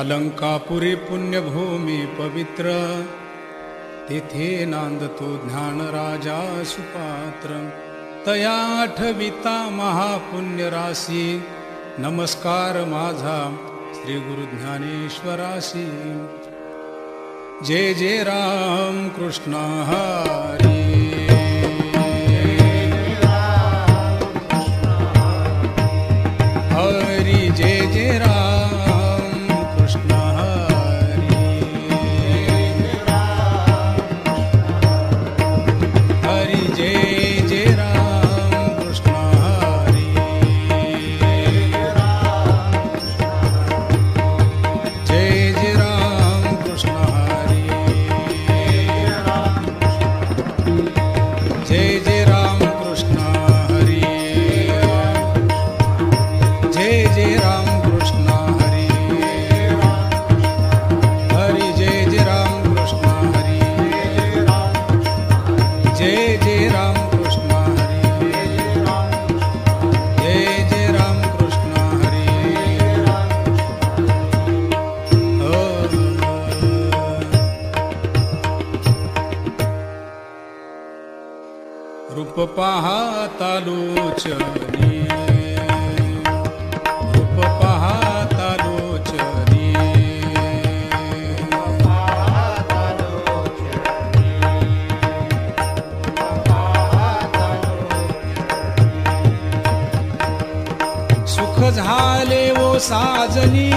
अलंकापुरी पुण्यभूमी पवित्र, तेथे नांदतो ज्ञानराजा सुपात्र. तया आठविता महापुण्य राशी, नमस्कार माझा श्री गुरु ज्ञानेश्वरासी. जय जय राम कृष्ण हरी. हरी जय जय राम कृष्ण हरी. हरी जय जय राम कृष्ण हरी. जय जय राम कृष्ण हरी. जय जय राम कृष्ण हरी. जय जय राम कृष्ण हरी. हरी जय जय राम कृष्ण हरी. जय जय राम कृष्ण हरी. जय जय राम कृष्ण हरी. रूप पाहता लोचनी, रूप पाहता लोचनी. सुख झाले वो साजनी,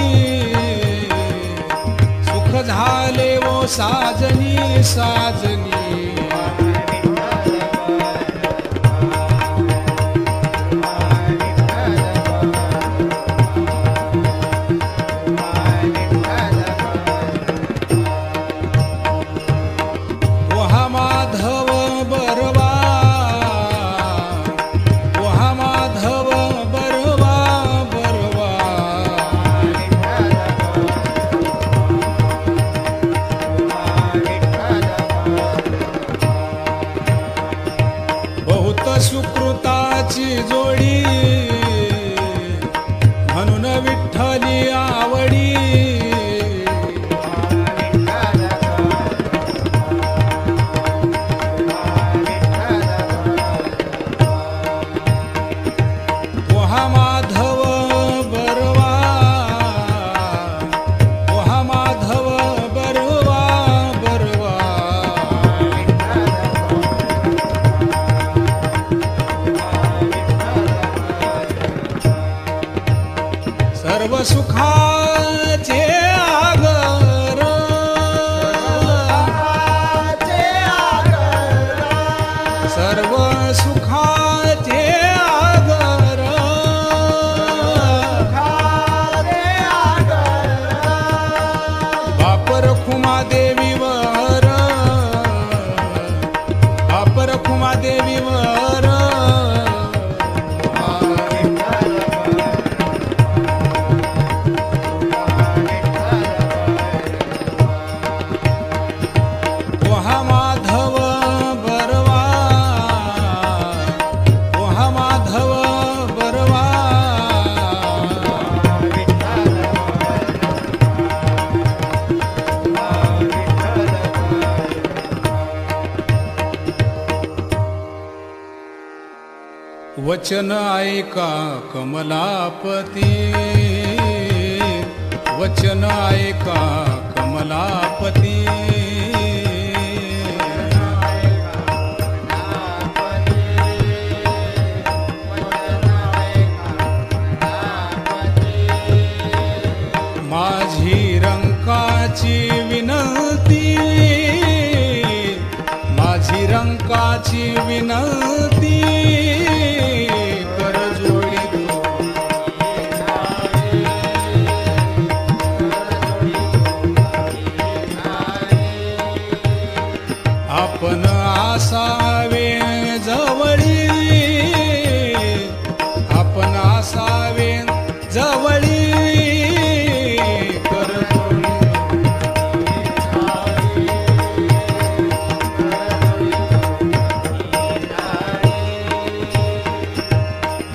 सुख झाले वो साजनी साजनी. सुकृताची जोडी, म्हणून विठ्ठली आवडी. पोहा माधव बरवा, पोहा माधव बरवा बरवा. सर्व सुखाचे आगर, सर्व सुखाचे आगर. बापर खुमा देवीवर, बापर खुमा देवीवर. पोहा माधव बरवा, पोहा माधव बरवा. वचन ऐका कमलापती, वचन ऐका कमलापती. माझी रंकाची विनंती, माझी रंकाची विनंती. कर जोडी आपण असावे जवळी, आपण असावे जवळी.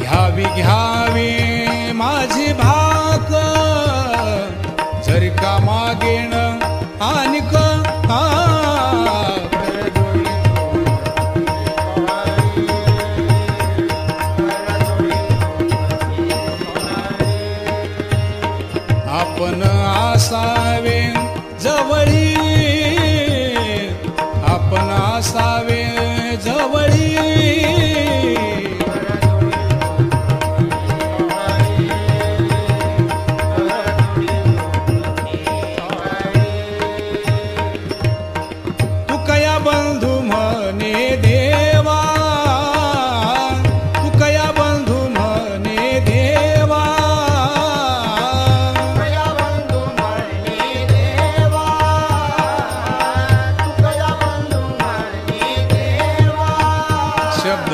घ्यावी घ्यावी माझी भाक, जरी का देवा तुकया बंधू म्हणे देवा तुकया बंधू म्हणे देवा तुकया बंधू म्हणे देवा शब्द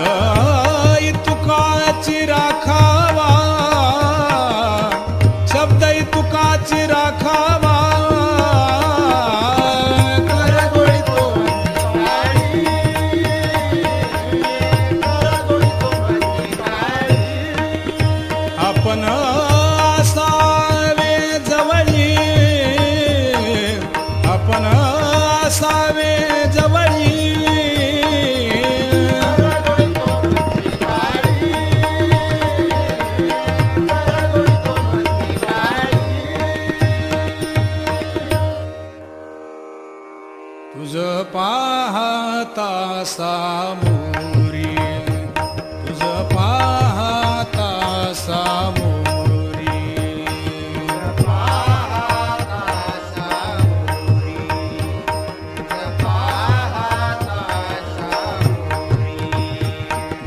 तुकाची राखावा शब्द तुकाची राखावा आपण असावे जवळी आपण असावे जवळी तुझ पाहता सामोरी तुझ पाहता सामोरी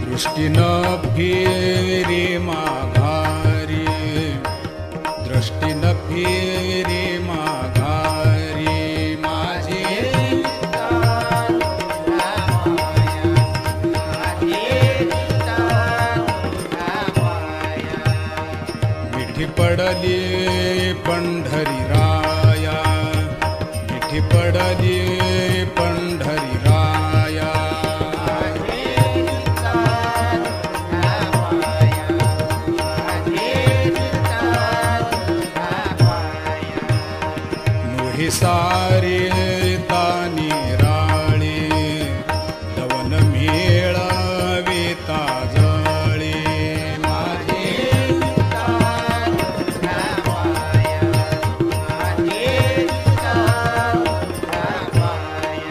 दृष्टीनं फेरे माघारी दृष्टीनं फेरे माघारी माझे मिठी पडली पंढरी राया मिठी पडली पंढरी राया मोही सारे तानी राळे दवन मेळावे ताजळे माझे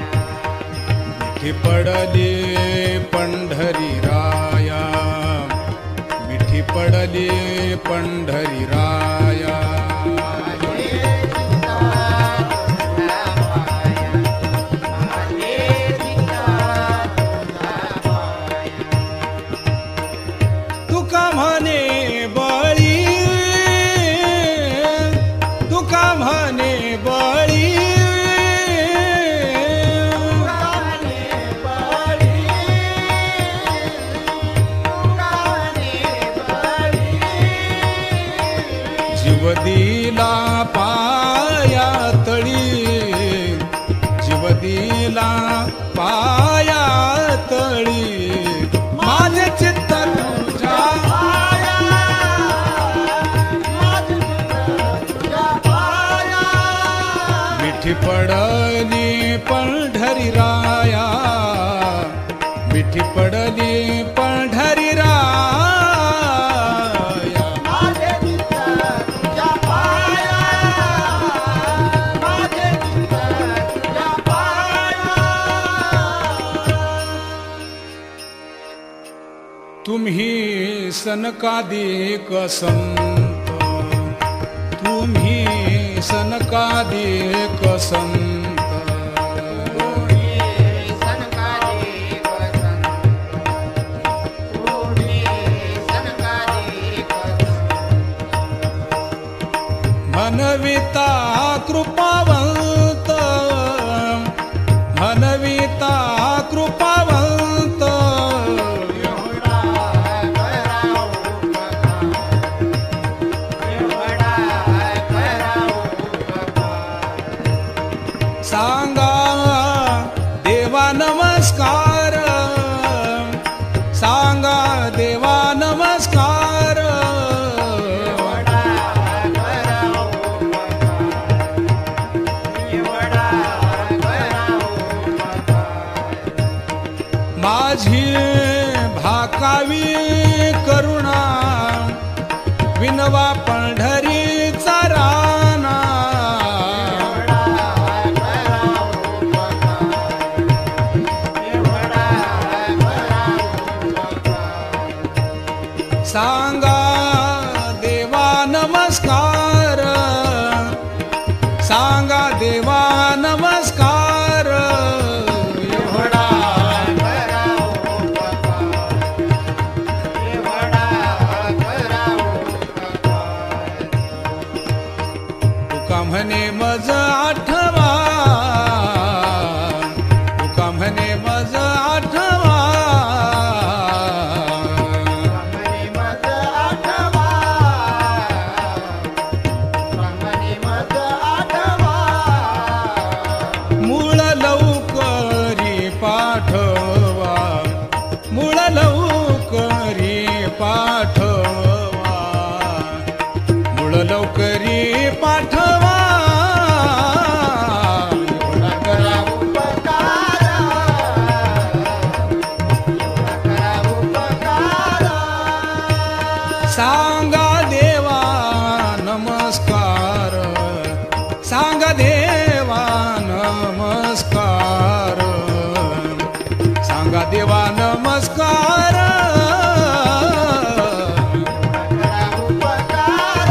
मिठी पडली पंढरी राया मिठी पडली पंढरी राया तुका म्हणे बळी तुका म्हणे बळी जीव दिला पाया तळी जीव दिला पाया तळी माझे चित्त तुझ्या मिठी पडली पंढरी राया मिठी पडली पंढरी राया तुम्ही सनकादिक संत तुम्ही सनकादिक संत मनविता कृपावंत मनविता कृपावंत सांगा देवा नमस्कार सांगा देवा नमस्कार माझी भाकावी करुणा विनवा पंढरीचा राना सांगा देवा नमस्कार सांगा देवा नमस्कार एवढा पाठवा मूळ लवकरी पाठवा मूळ लवकरी पाठवा एवढा करा उपकार, एवढा करा उपकार. सांगा देवा नमस्कार सांगा देवा नमस्कार सांगा देवा नमस्कार करा उपकार,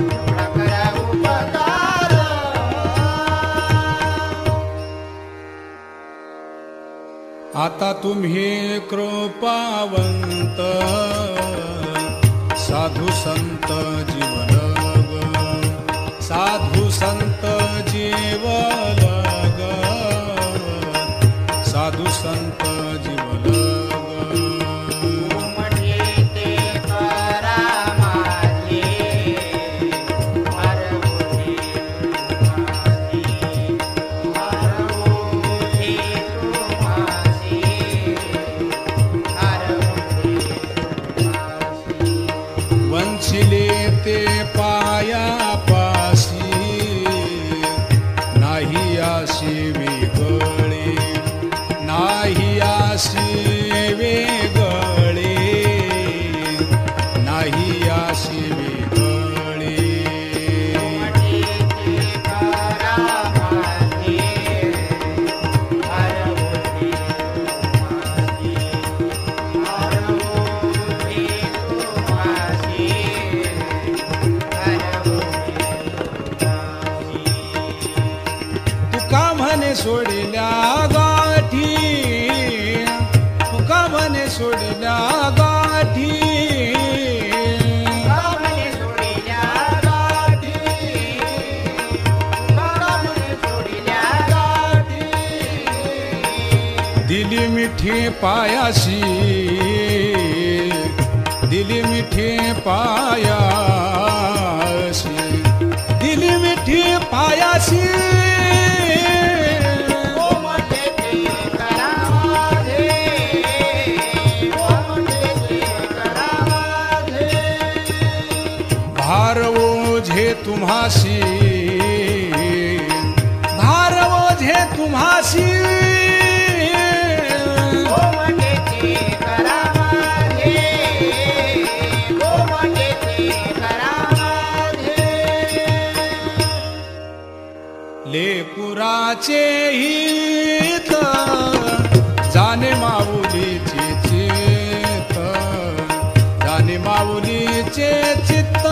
एवढा करा उपकार. आता तुम्ही कृपावंत साधू संत जीवलग साधू संत जीवलग साधू संत जीवलग म्हणजे ते करा माझे हरवून तुम्हासी, हरवून तुम्हासी, हरवून तुम्हासी. वंचिले ते पायापासी नाही आशी वेगळे नाही आशी वेगळे नाही आशी वेगळे म्हणजे ते करा माझे हरवून तुम्हासी, हरवून तुम्हासी, हरवून तुम्हासी. तुका म्हणे सोडल्या गाठी तुका म्हणे सोडल्या गाठी कामने सोडिल्या गाठी, कामने सोडिल्या गाठी. दिली मिठी पायाशी दिली मिठी पायाशी दिली मिठी पायाशी ओ म्हणजे ते करा माझे, ओ म्हणजे ते करा माझे. भार ओझे तुम्हासी भार ओझे तुम्हासी ओ म्हणजे ते करा माझे, ओ म्हणजे ते करा माझे. लेपुराचे हित जाणे माऊलीचे चित्त जाणे माऊलीचे चित्त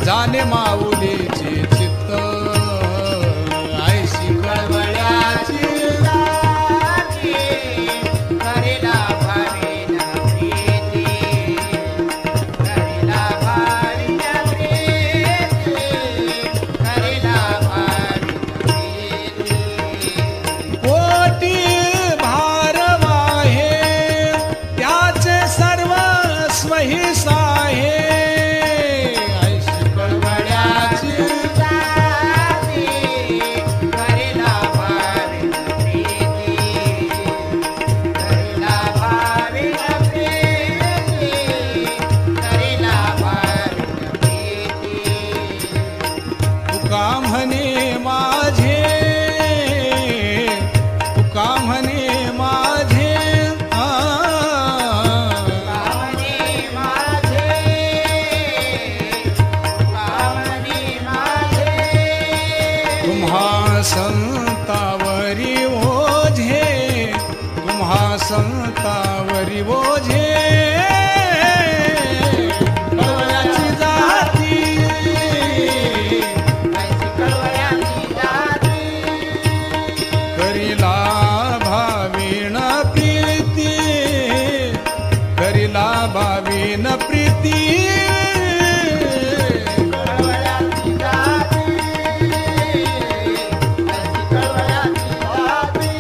जाणे माऊलीचे चित्त ऐशी कळवळ्याची करेला भाविन प्रीती, करेला भाविन प्रीती, करेला भाविन प्रीती. पोटी भारवाहे त्याचे सर्वस्व ही साहे ऐशी कळवळ्याची करेला भाविन प्रीती, करेला भाविन प्रीती, करेला भाविन प्रीती. तुका म्हणे माझे तुका म्हणे माझे कामने माझे, कामने माझे. तुम्हा संतावरी ओझे तुम्हा संतावरी ओझे कळवळ्याची जाती ऐसी कळवळ्याची जाती. करिला भावीन प्रीती करिला भावीन प्रीती कळवळ्याची जाती, ऐसी कळवळ्याची जाती.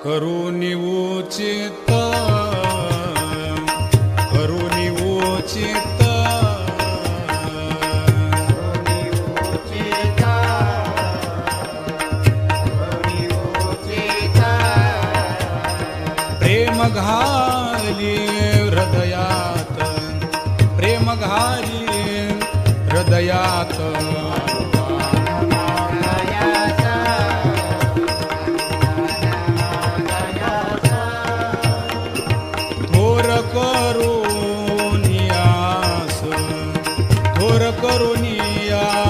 करुणी उचित करुणी उचित मायात थोर करुनियास थोर करुनियास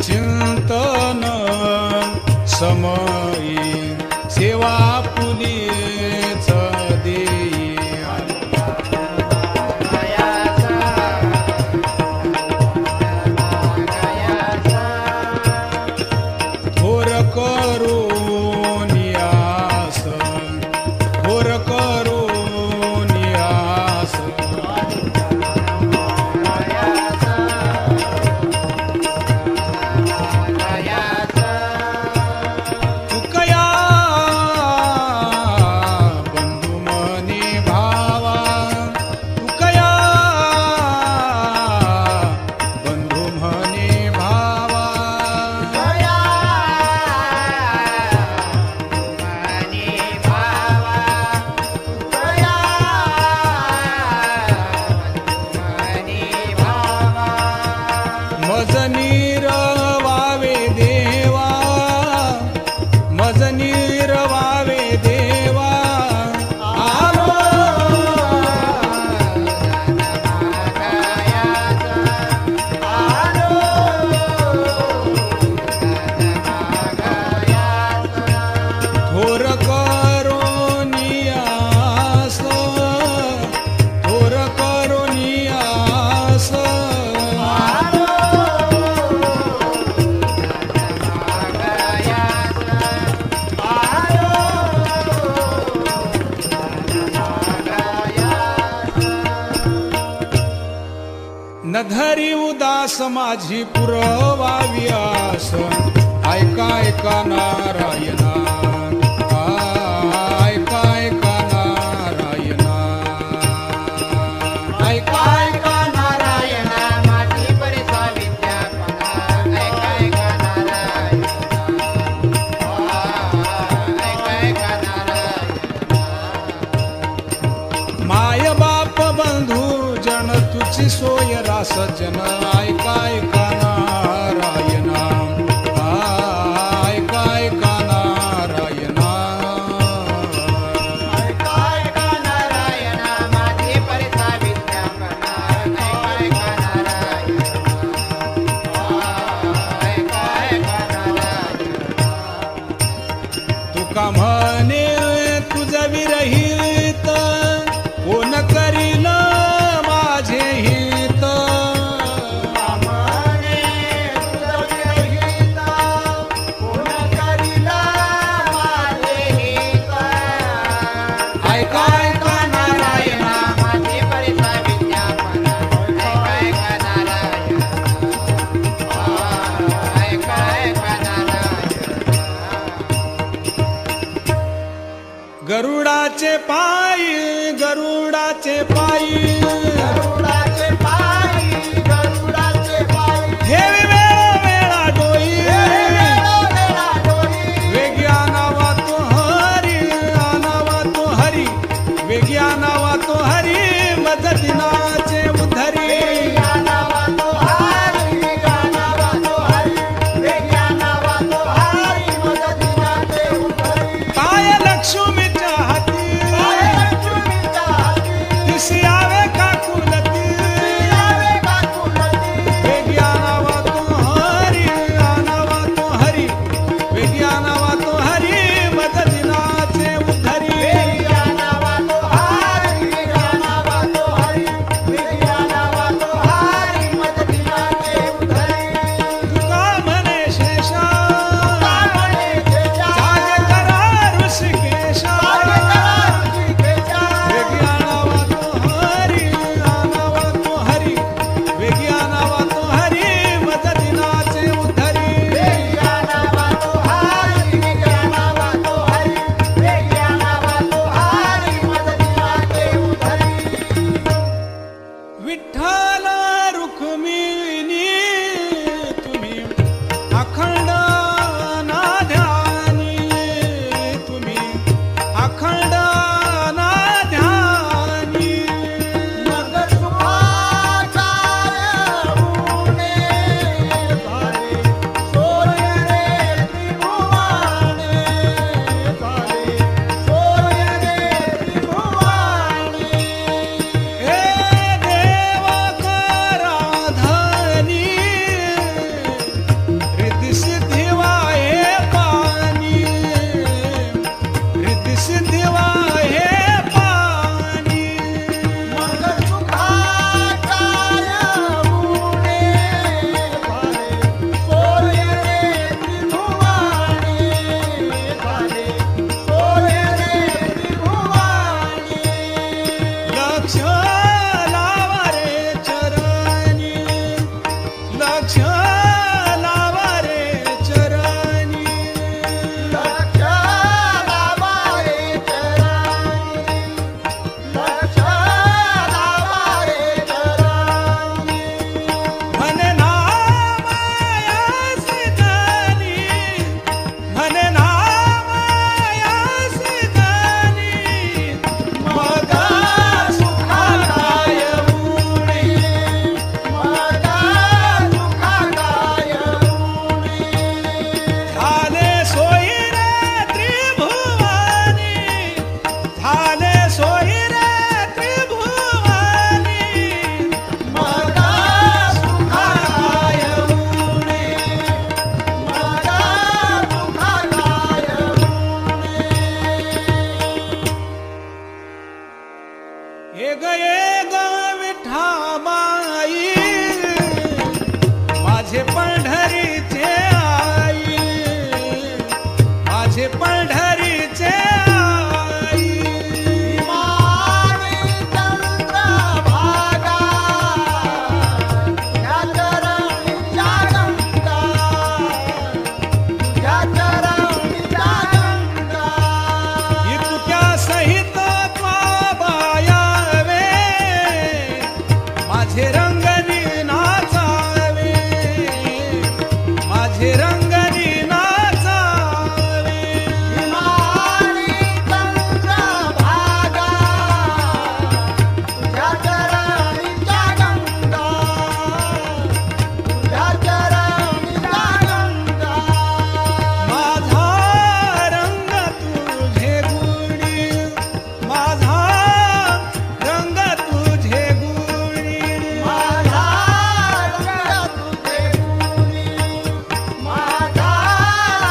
चिंतन समयी सेवा पुलीच देई थोर करुनियास थोर करुनियास तुकया बंधू मनी भावा तुकया बंधू मनी भावा मज नीरवावे देवा मज नीरवावे देवा आलो थोर करुनियास थोर करुनियास न धरी उदास माझी पुरवावी आस ऐका ऐका नारायणा ऐका ऐका नारायणा ऐका ऐका नारायणा माझी परिसा विद्या ऐका ऐका नारायण ऐका ऐका नारायण माय बाप बंधू जन तुझी सोय रास जन ऐका ऐका नारायणा ऐका ऐका नारायणा ऐका ऐका नारायणा माझी परिसा विद्या ऐका ऐका नारायण ऐका ऐका नारायण तुका म्हणे तुझ विरहित कोण करील माझे हित म्हणे तुझं विरहित कोण करीला माझे हित ऐका ऐका नारायणा माझी परिसा विद्या ऐका ऐका नारायण ऐका ऐका नारायण गरुडाचे पायी गरुडाचे पायी गरुडाचे पायी ठेवी वेळा डोई वेळोवेळा डोई वेगी आनावा तो हरी आनावा तो हरी वेगी आनावा तो हरी मदतीनाचे उधरी गानावा तो हरी गानावा तो हरी मदतीनाचे उतरी पाय लक्ष्मीच्या हाती लक्ष्मीच्या हाती दिसी आवे काकुलती ये ग विठाबाई माझे पंढरीचे आई, माझे पंढरीचे आई. मारी चंद्रभागा या चरणीच्या गंगा, या चरणीच्या गंगा. इतक्या सहित बायावे माझे रंगनी नाचावे, माझे रंगनी नाचावे. मारी चंद्रभागा या चरणीच्या गंगा, या चरणीच्या गंगा. माझा रंग तुझे गुणी, माझा रंग तुझे गुणी. माझा रंग तुझे गुणी, माझा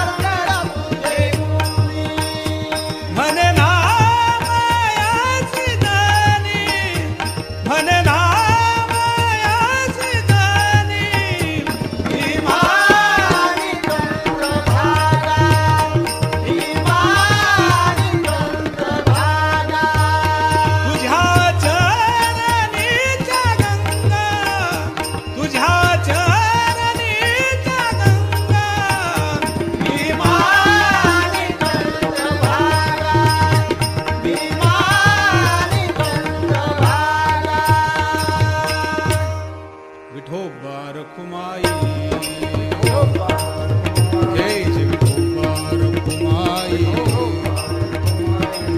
रंग तुझे गुणी. म्हणे ना मायाची दानी, म्हणे ना मायाची दानी. मारी चंद्रभागा, ही मारी चंद्रभागा. तुझ्या चरणीच्या गंगा, तुझ्या चरणीच्या गंगा. मारी चंद्रभागा, ही मारी चंद्रभागा. विठोबा रखुमाई, जय जय विठोबा रखुमाई,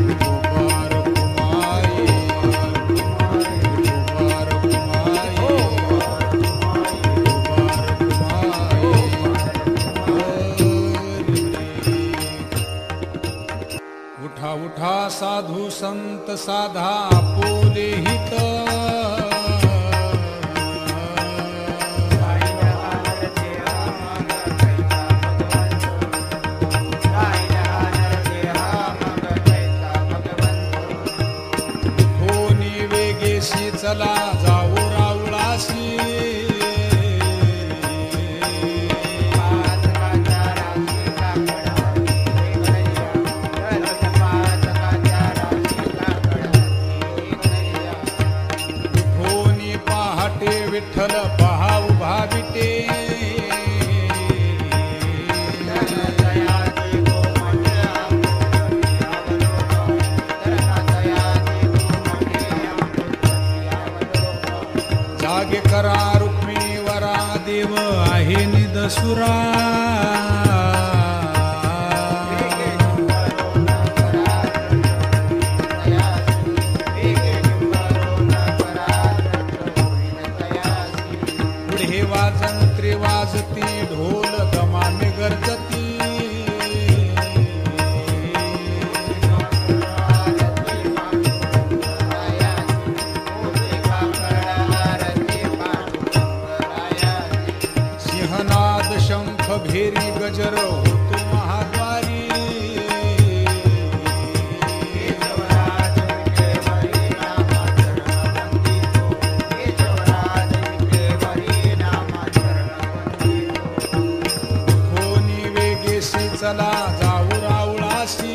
विठोबा रखुमाई, विठोबा रखुमाई, उठा उठा साधू संत साधा आपुले हित. कोणी वेगेशी चला जाऊ राऊळाशी. कोणी पहाटे विठ्ठल पहा उभा विटे. जागे करा रुक्मिणीवरा देव आहे निदसुरा. पुढे वाजंत्री वाजती ढोल गमाने गरजती. सिंहनाद शंख भेरी गजर होतो महाद्वारी. कोणी वेगेशी चला जाऊ राऊळाशी.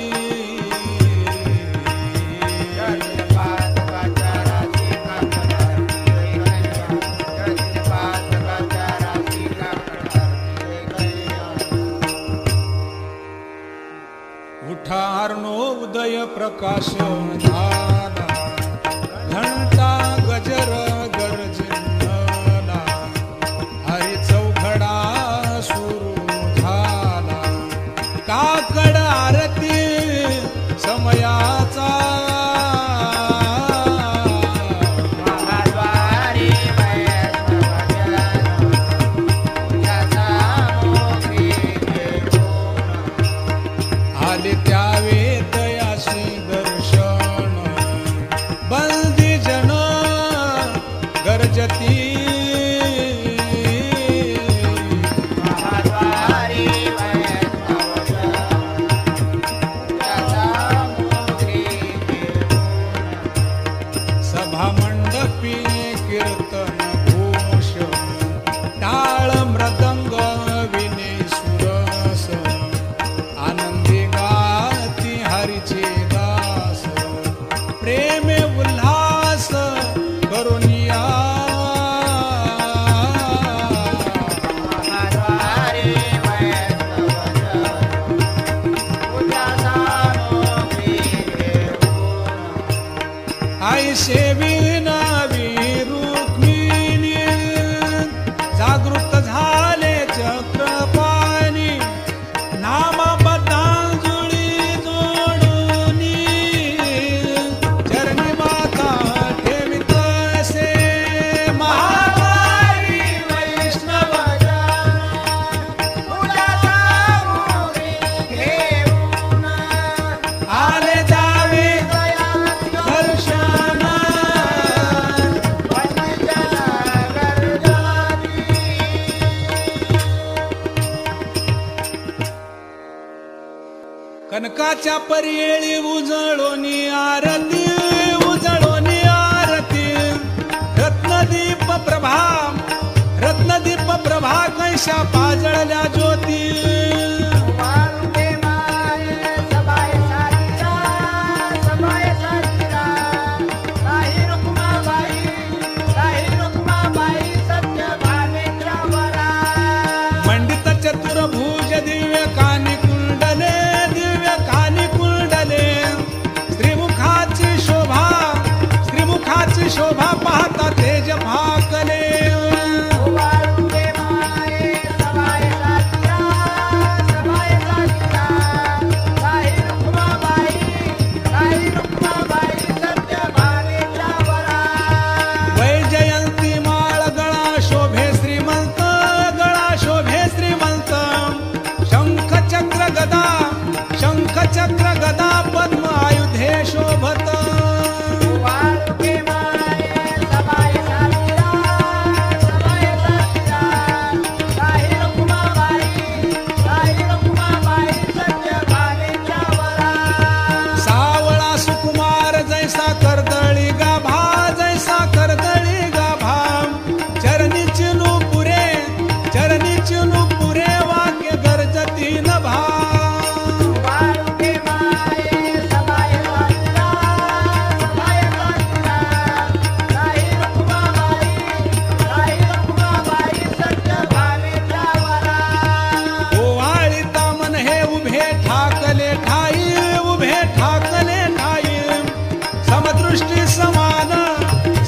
उठा अर्णो उदय प्रकाश झाला, घंटा गजर गर्जना. हरी चौघडा सुरू झाला, काकड आरती समयाचा. महाद्वारी वैष्णवजन, तुझ्याचा मोगी घेऊन. आले त्यावे दयाशी दर्शन. आई सेवी नवी रुक्मिणी जागृत झाले चक्रपाणी नामाबद्धांजुळी जोडूनी चरणी माता ठेवित असे महावारी वैष्णव आले जावे दर्शन कनकाच्या पर्येळी उजळोनी आरती उजळोनी आरती रत्नदीप प्रभा कैशा पाजळल्या ज्योती मंडित चतुर्भुज दिव्य कानी कुंडले श्रीमुखाची शोभा पाहता तेज भाकले वैजयंती माळ गळा शोभे श्रीमंत शंख चक्र गदा पद्म आयुधे शोभत सावळा सुकुमार जैसा कर्दळी गाभा चरणी चिनुपुरे वाक्य गर्जती नभा ओवाळीता मन हे उभे ठाकले ठाई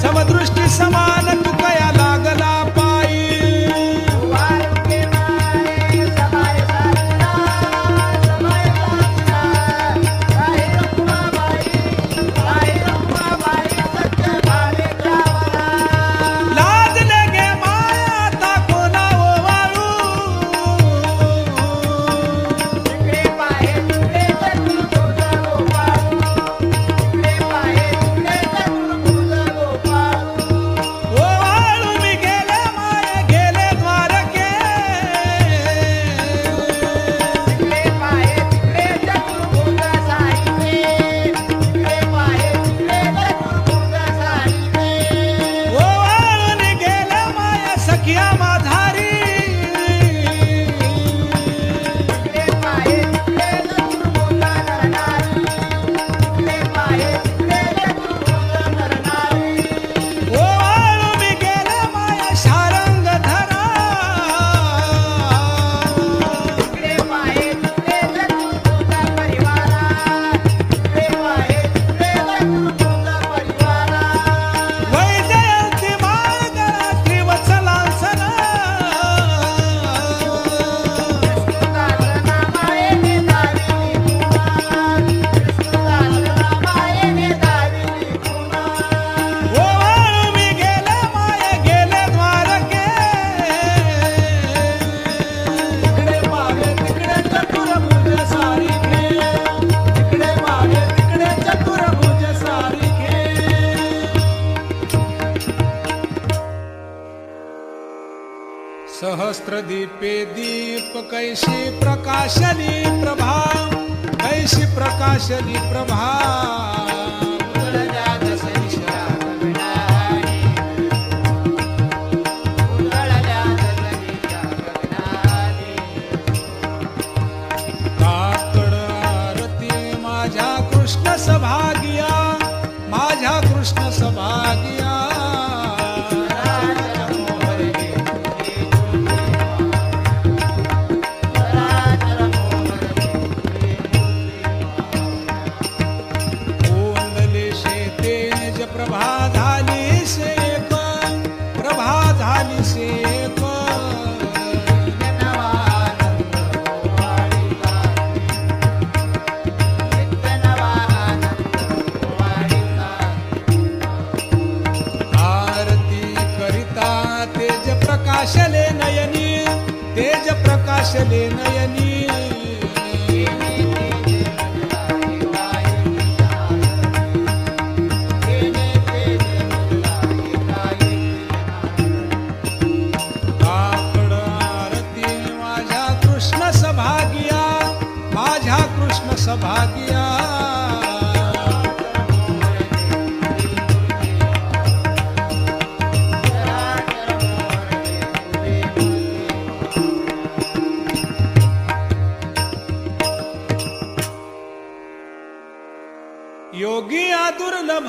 समदृष्टी समान तुकया लागला पायी लाजले गे माया आता कोणा ओवाळू ओवाळू मी गेले माया गेले द्वारके ओवाळून गेले माया सखिया माधारी ओवाळू मी गेले माया शारंग धरा वैजयंती मार्ग त्रिवत्सलांसन ओवाळू मी गेले माया गेले द्वारके तिकडे मागे तिकडे चतुर्भुज सारिखे तिकडे मागे तिकडे चतुर्भुज सारिखे सहस्रदीपे दीप कैशी प्रकाशली प्रभा काकड आरती माझ्या कृष्ण सभागिया भाषले नयनी काकड आरती माझ्या कृष्ण सभागिया माझ्या कृष्ण सभागिया योगी दुर्लभ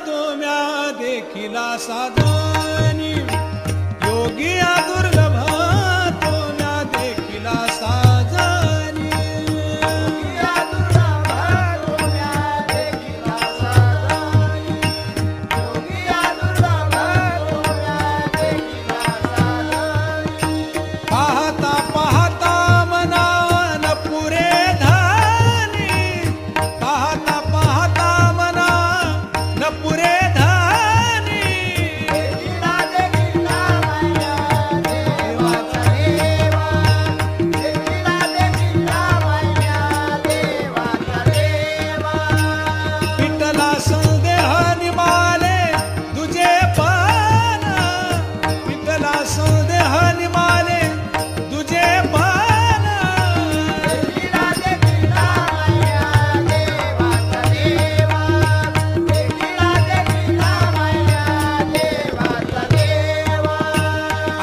तो म्या देखिला साधनी योगी दुर्लभ तो म्या देखिला साधनी पाहता पाहता मना न पुरे धानी पाहता पाहता मना न पुरे धानी विठ्ठला संदेह निमाले तुझे पान विठ्ठला संदेह निमाले तुझे पान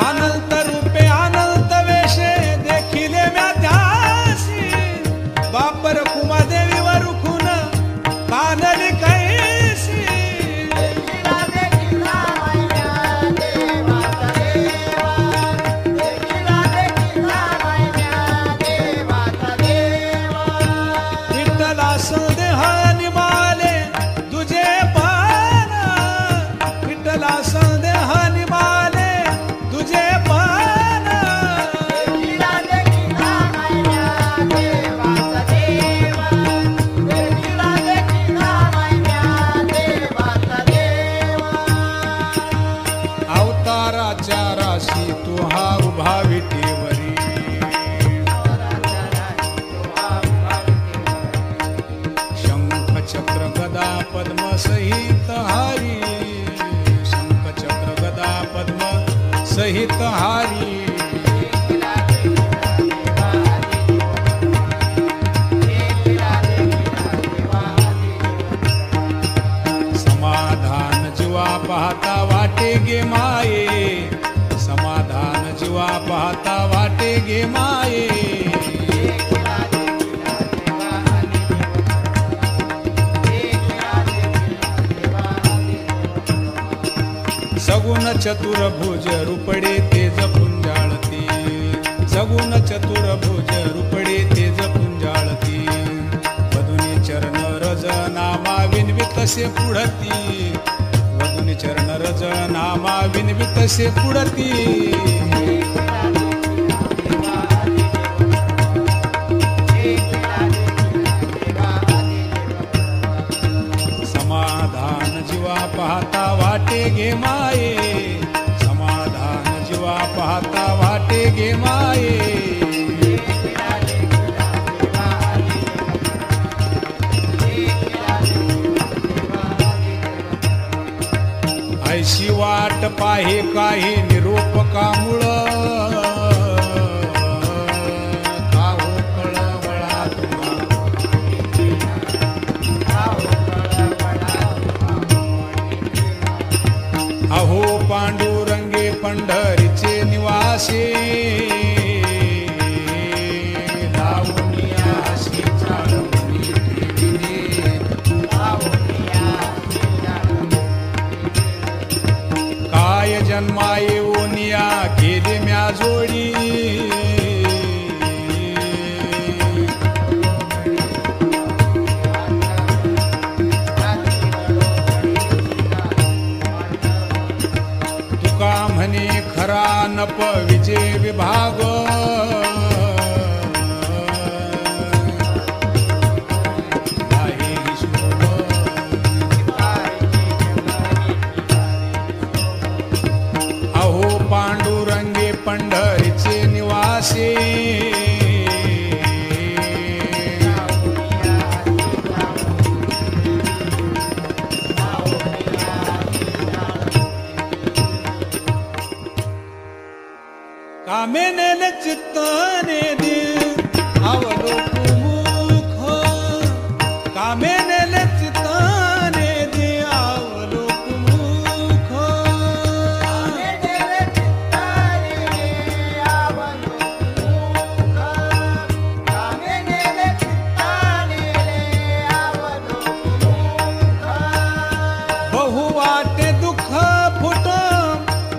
अनंत रूपे अनंत वेशे देखिले म्या ध्यासी बापर कुमादेवी वरुखून कानली कैसी विठ्ठला संदेह निमाले तुझे पान विठ्ठला संदेह निमाले तुझे पान अवताराच्या राशी तू हा उभा विटेवरी शंख चक्र गदा पद्म सहित हारी शंख चक्र गदा पद्म सहित हारी समाधान जीवा पाहता वाटे गे माये समाधान जीवा पाहता वाटे गे माये सगुण चतुर्भुज रूपडे तेज पुंजाळती सगुण चतुर्भुज रूपडे तेज पुंजाळती वधुनी चरण रज नामा विनवितसे पुढती वधुनी चरण रज नामा विनवितसे पुढती समाधान जीवा पाहता वाटे गे माये समाधान जीवा पाहता वाटे गे माये ऐशी वाट पाहे काही निरूपकामुळ काहो कळवळा अहो पांडुरंगे पंढरीचे निवासी लावणिया अशी चालवणी ठेविली काय जन्मा येऊनिया केली म्या जोडी तुका म्हणे खरा नप विजय विभाग अहो पांडुरंगे पंढरीचे निवासी चित्तने दे अवलोक कामे नेले चित्तने दे अवलोक मुख बहु वाटे दुःख फुट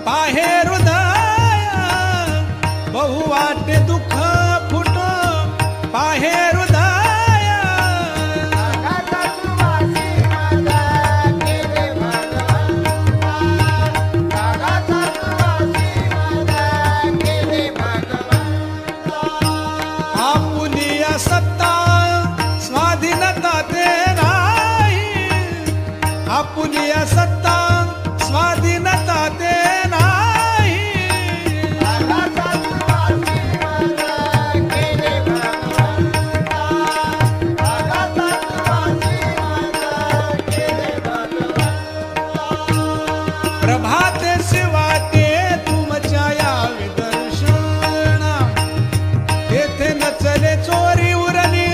पाहे हृदय बहु वाटे दुःख फुट पाहे हृदय आपुलिया सत्ता स्वाधीनता ते नाही आपुलिया सत्ता स्वाधीनता ते नाही प्रभाते शिवाते तुमच्या यावे दर्शना तेथे नचले चोरी उरली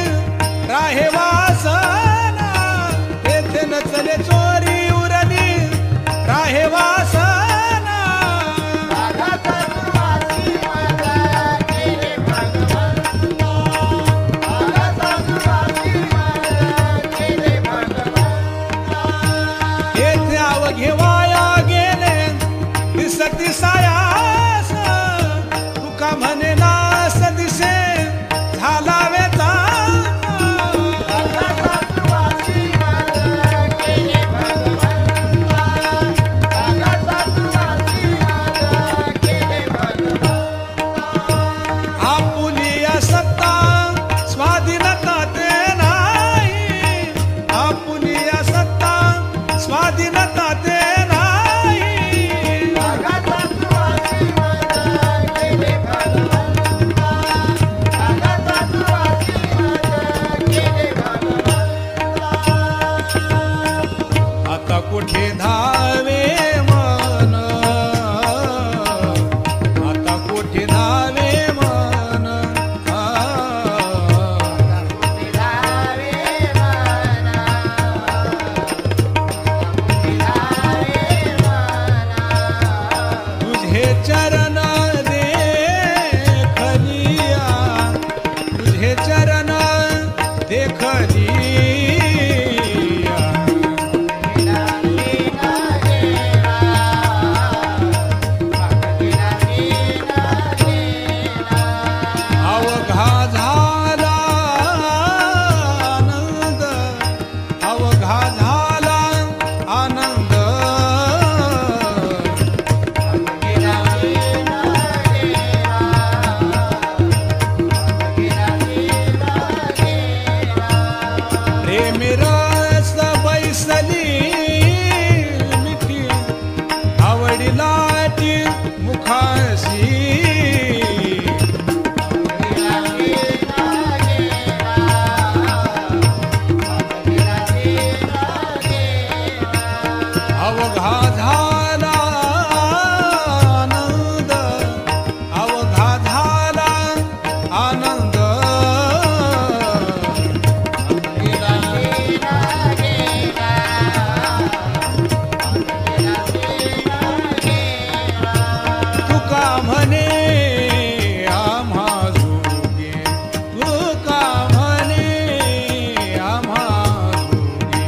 राहे वासना तेथे नचले चोरी उरली राहे वासना तेथे अवघे वाया गेले दिसती सायास तुका म्हणे नास दिसे झाला वेचा आपुलिया सत्ता स्वाधीनता ते नाही आपुलिया सत्ता स्वाधीनता ते नाही आता कुठे धावे मन आता कुठे धावे मन तुझे चरण देखलिया तुझे चरण देखलिया अवघा झाला आनंद अवघा झाला आनंद प्रेमी रस बैसली मिठी आवडी लाटी मुखाशी अवघा झाला आनंद अवघा झाला आनंद तुका म्हणे आम्हा जोगे तुका म्हणे आम्हा जोगे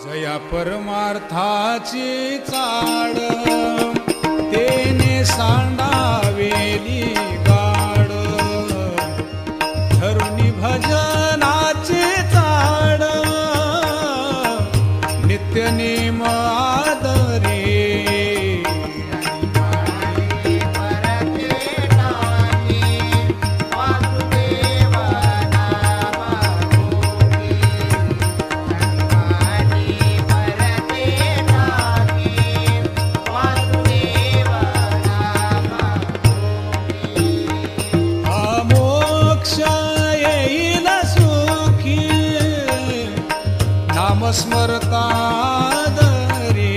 जया परमार्थाची चाड तेने सांडावेली गाड धरुणी भजनाची चाड नित्य नेम आदरे स्मरता दरे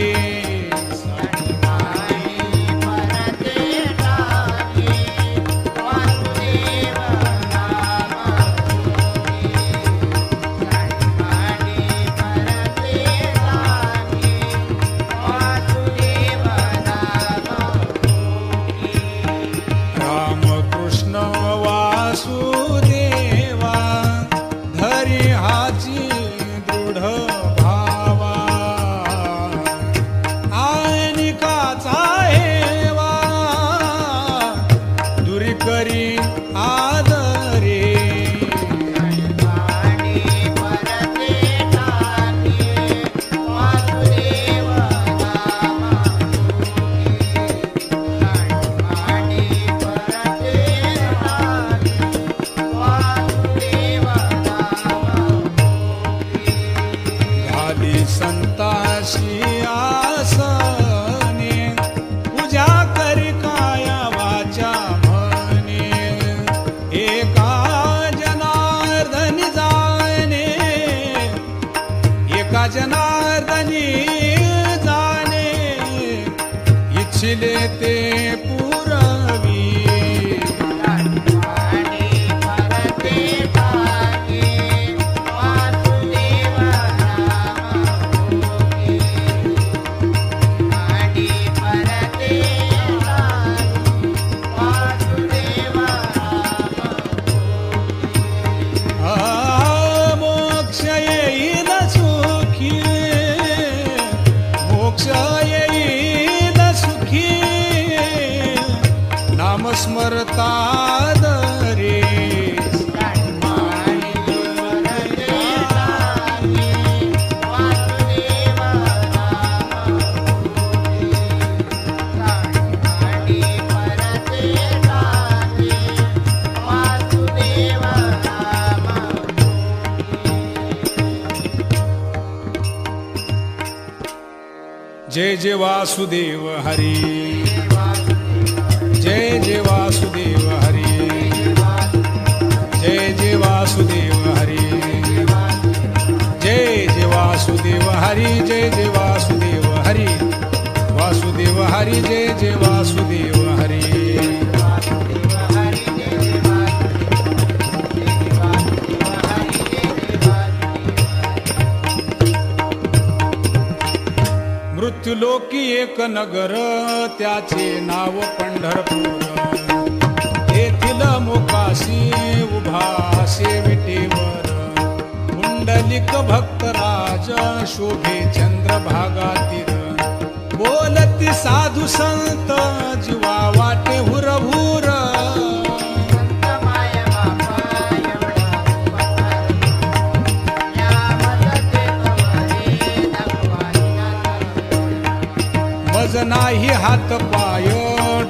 रामकृष्ण वासुदेवा धरी हाची दृढ करी आदरे झाली संताशी आसने पूजा करी काया वाचा जनार्दनी जाने इच्छिले ते पुरवी स्मरता दरे जय जय वासुदेव हरी जय जय वासुदेव हरी जय जय वासुदेव हरी जय जय वासुदेव हरी जय जय वासुदेव हरी वासुदेव हरी जय जय वासुदेव हरी मृत्युलोकी एक नगर त्याचे नाव पंढरपूर येथील मोकाशी उभा विटेवर पुंडलिक भक्तराज शोभे चंद्रभागातीर बोलती साधू संत जीवा वाटे हुरहुर नाही हात पाय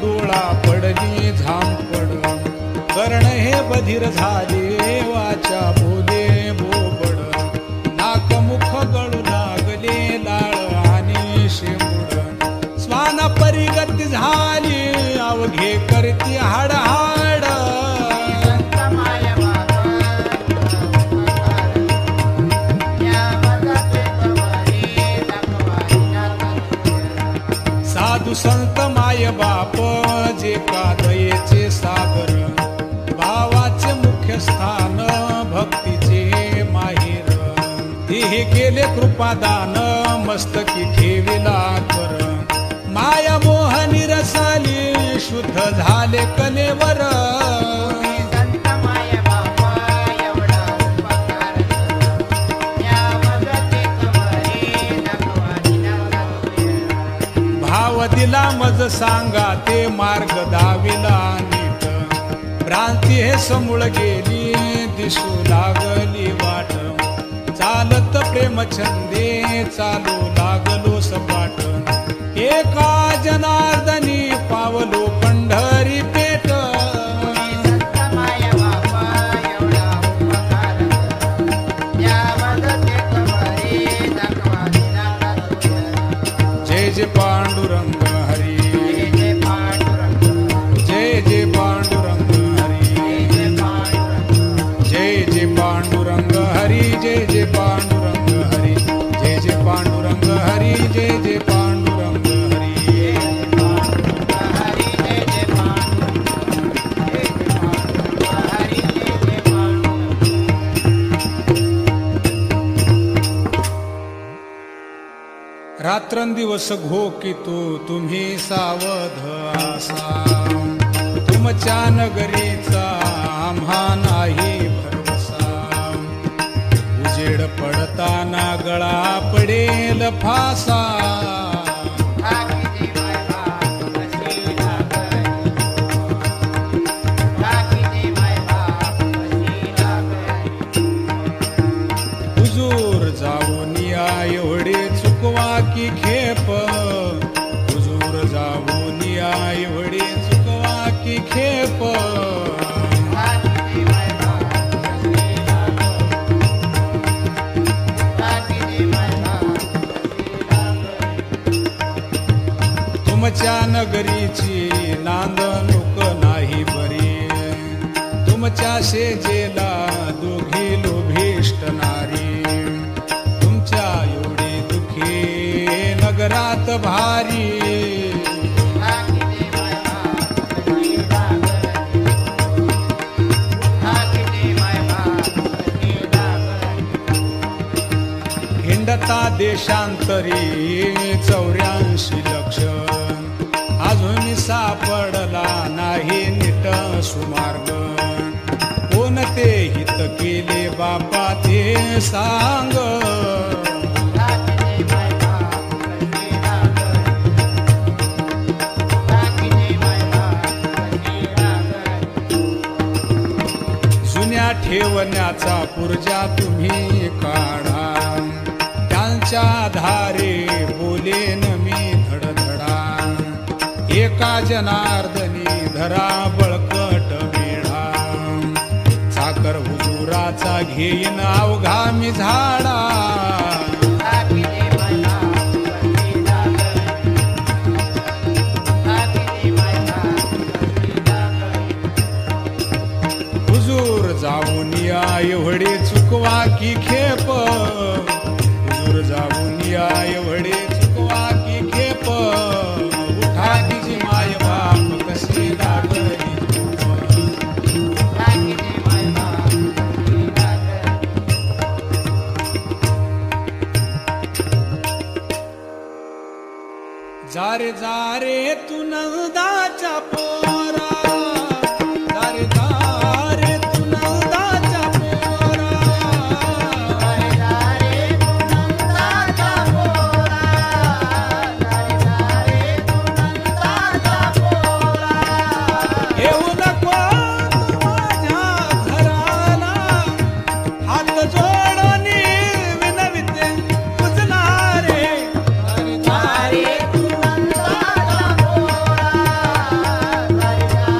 डोळा पडली झांपड कर्ण हे बधीर झाले वाचा बोले बोबड नाक मुख गळू लागले लाळ आणि शेंबूड स्वान परिगती झाली अवघे करती हाड हाड साधू संत माय बाप जे का दयेचे सागर भावाचे मुख्य स्थान भक्तीचे माहेर हे केले कृपादान मस्तकी ठेविला कर माया मोहनी रसाली शुद्ध झाले कलेवर दिला मज सांगा ते मार्ग दाविला नीट भ्रांती हे समूळ गेली दिसू लागली वाट चालत प्रेम छंदे चालू लागलो सपाट एका जनार्दनी पावलो पंढरी पेठ संत माय बापा एवढा उपकार या मदतीत वरी दाखवा दिला जय जय पांडुरंग हरी जय पांडुरंग जय जय पांडुरंग हरी जय पांडुरंग जय जय पांडुरंग हरी जय जय पांडुरंग हरी जय जय पांडुरंग हरी जय जय पांडुरंग हरी हरी जय जय पांडुरंग हरी जय जय पांडुरंग रात्रंदिवस घोकितो तुम्ही सावध आसा तुमच्या नगरीचा आम्हा नाही भरवसा उजेड पडताना गळा पडेल फासा राखी दे माय बाप कशी लागली राखी दे माय बाप कशी लागली हुजूर जाऊन या एवढे चुकवा की खेप हुजूर जाऊन या एवढे चुकवा की खेप राखी दे माय बाप कशी लागली राखी दे माय बाप कशी लागली तुमच्या नगरीची नांदणूक नाही बरी तुमच्या शेजेला दोघी लोभिष्ट नारी तुमच्या एवढी दुखी नगरात भारी राखी दे माय बाप कशी लागली राखी दे माय बाप कशी लागली हिंडता देशांतरी 84 लक्ष अजून सापडला नाही नीट सुमार्ग कोणते हित केले बापा ते सांग राखी दे माय बाप कशी लागली राखी दे माय बाप कशी लागली जुन्या ठेवण्याचा पुर्जा तुम्ही काढा त्यांच्या आधारे बोलेन मी धडधडा एका जनार्दनी धरा बळकट वेढा साखर हुजुराचा घेईन अवघा मी झाडा राखी दे माय बाप कशी लागली राखी दे माय बाप कशी लागली हुजूर जाऊन या एवढे चुकवा की खेप हुजूर जाऊन या एवढे चुकवा की खेप उठा तिची माय बाप कशी लागली झोप. राखी दे माय बाप कशी लागली जारे जारे तू नंदाच्या पोरा जारे जारे तू नंदाच्या पोरा हरे हरे नंदाचा पोरा हरे हरे नंदाचा पोरा येऊ नको तू माझ्या घराला हात जोडून विनविते तुझला रे हरे हरे नंदाचा पोरा हरे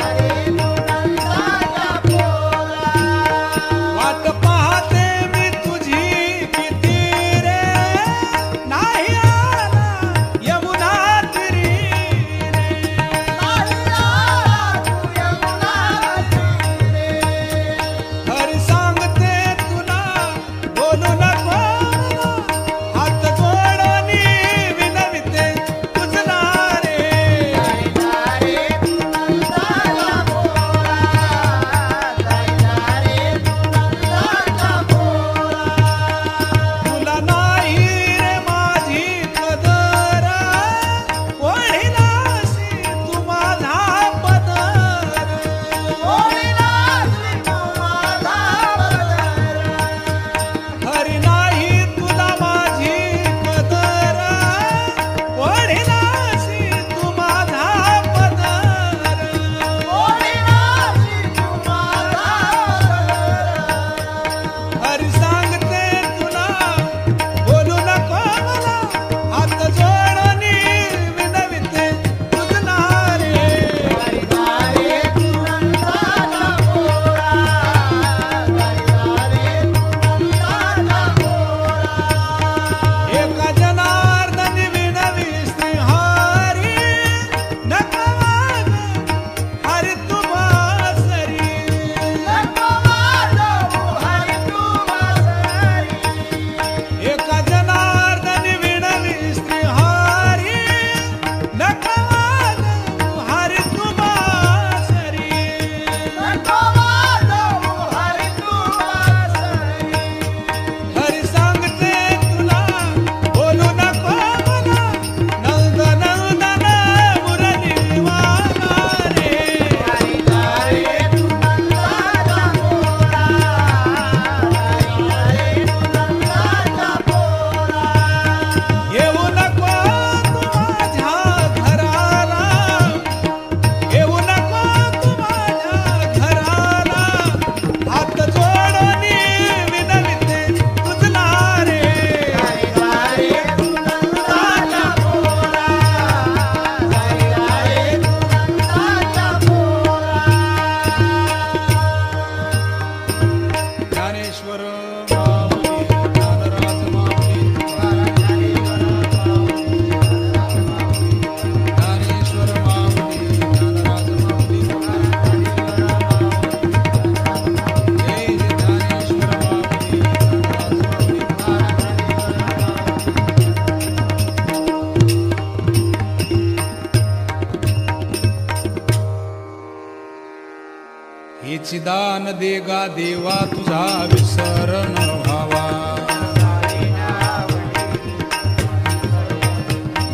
सच्चिदान देगा देवा तुझा विसर न व्हावा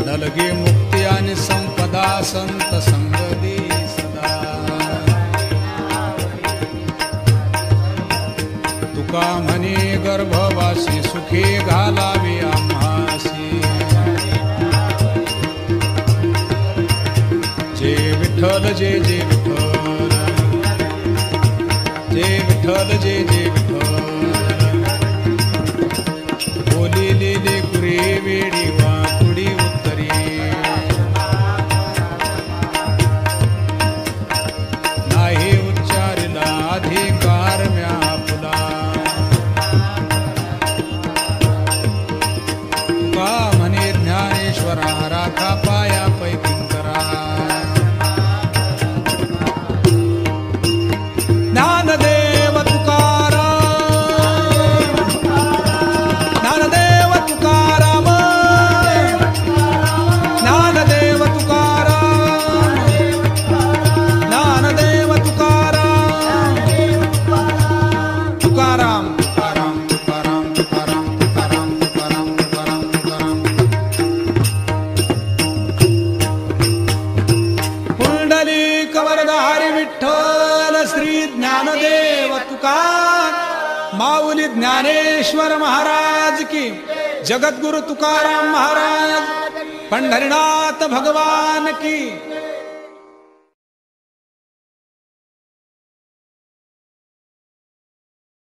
नलगे मुक्ती आणि संपदा संत संग दे सदा तुका म्हणे गर्भवासी सुखे घालावे आम्हासी जे विठ्ठल जे जे विठ्ठल जे विठ्ठल जे जे विठ्ठल बोलिले लेकुरे वेडी वाकुडी उत्तरी नाही उच्चारिला अधिकार म्या फुला तुका म्हणे ज्ञानेश्वरा राखा पाया पैकिंकरा ज्ञानदेव तुकाराम ज्ञानदेव तुकाराम ज्ञानदेव तुकाराम ज्ञानदेव तुकाराम तुकाराम तुकाराम तुकाराम तुकाराम तुकाराम तुकाराम तुकाराम तुकाराम पुंडलिक वरदारी विठ्ठल श्री ज्ञानदेव तुकार माऊली ज्ञानेश्वर महाराज की जगद्गुरु तुकाराम महाराज पंढरीनाथ भगवान की